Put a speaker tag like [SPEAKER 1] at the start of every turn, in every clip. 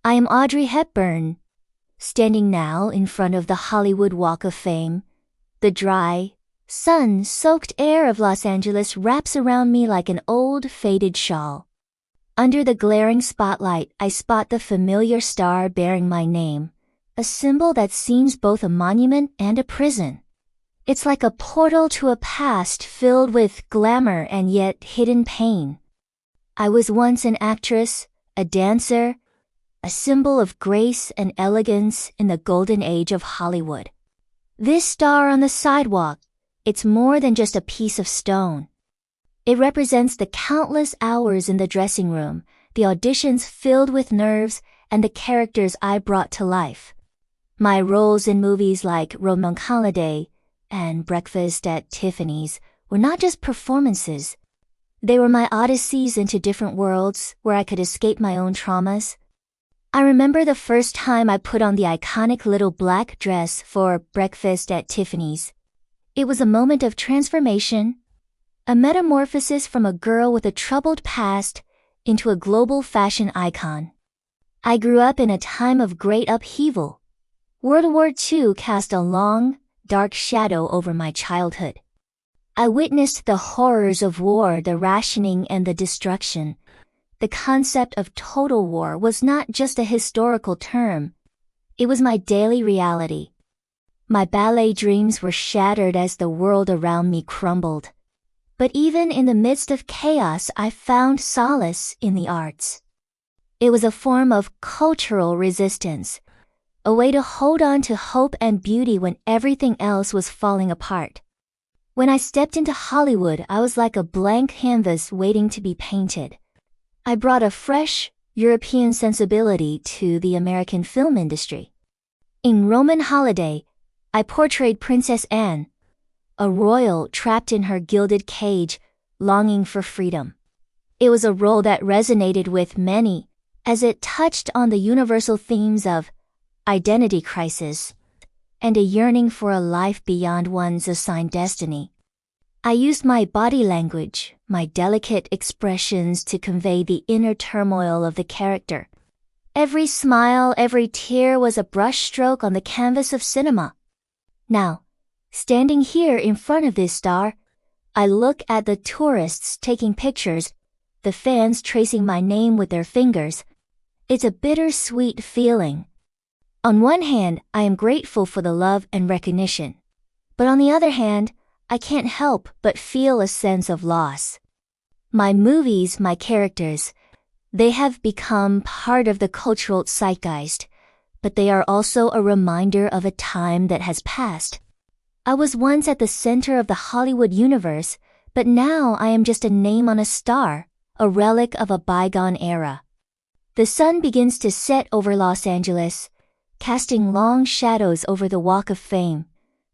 [SPEAKER 1] I am Audrey Hepburn, standing now in front of the Hollywood Walk of Fame. The dry, sun-soaked air of Los Angeles wraps around me like an old, faded shawl. Under the glaring spotlight, I spot the familiar star bearing my name, a symbol that seems both a monument and a prison. It's like a portal to a past filled with glamour and yet hidden pain. I was once an actress, a dancer, a symbol of grace and elegance in the golden age of Hollywood. This star on the sidewalk, it's more than just a piece of stone. It represents the countless hours in the dressing room, the auditions filled with nerves, and the characters I brought to life. My roles in movies like Reborn and Breakfast at Tiffany's were not just performances. They were my odysseys into different worlds where I could escape my own traumas. I remember the first time I put on the iconic little black dress for Breakfast at Tiffany's. It was a moment of transformation, a metamorphosis from a girl with a troubled past into a global fashion icon. I grew up in a time of great upheaval. World War II cast a long, dark shadow over my childhood. I witnessed the horrors of war, the rationing and the destruction. The concept of total war was not just a historical term. It was my daily reality. My ballet dreams were shattered as the world around me crumbled. But even in the midst of chaos, I found solace in the arts. It was a form of cultural resistance, a way to hold on to hope and beauty when everything else was falling apart. When I stepped into Hollywood, I was like a blank canvas waiting to be painted. I brought a fresh, European sensibility to the American film industry. In Roman Holiday, I portrayed Princess Anne, a royal trapped in her gilded cage, longing for freedom. It was a role that resonated with many, as it touched on the universal themes of identity crisis and a yearning for a life beyond one's assigned destiny. I used my body language, my delicate expressions to convey the inner turmoil of the character. Every smile, every tear was a brushstroke on the canvas of cinema. Now, standing here in front of this star, I look at the tourists taking pictures, the fans tracing my name with their fingers. It's a bittersweet feeling. On one hand, I am grateful for the love and recognition. But on the other hand, I can't help but feel a sense of loss. My movies, my characters, they have become part of the cultural zeitgeist, but they are also a reminder of a time that has passed. I was once at the center of the Hollywood universe, but now I am just a name on a star, a relic of a bygone era. The sun begins to set over Los Angeles, casting long shadows over the Walk of Fame.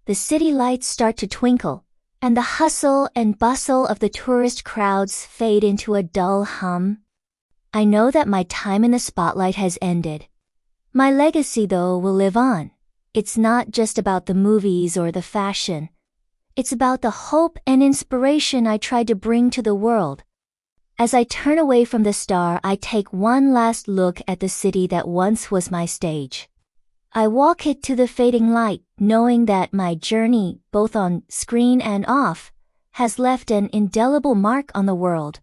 [SPEAKER 1] The city lights start to twinkle, and the hustle and bustle of the tourist crowds fade into a dull hum. I know that my time in the spotlight has ended. My legacy, though, will live on. It's not just about the movies or the fashion. It's about the hope and inspiration I tried to bring to the world. As I turn away from the star, I take one last look at the city that once was my stage. I walk it to the fading light, knowing that my journey, both on screen and off, has left an indelible mark on the world.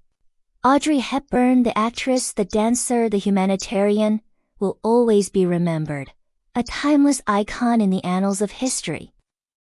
[SPEAKER 1] Audrey Hepburn, the actress, the dancer, the humanitarian, will always be remembered, a timeless icon in the annals of history.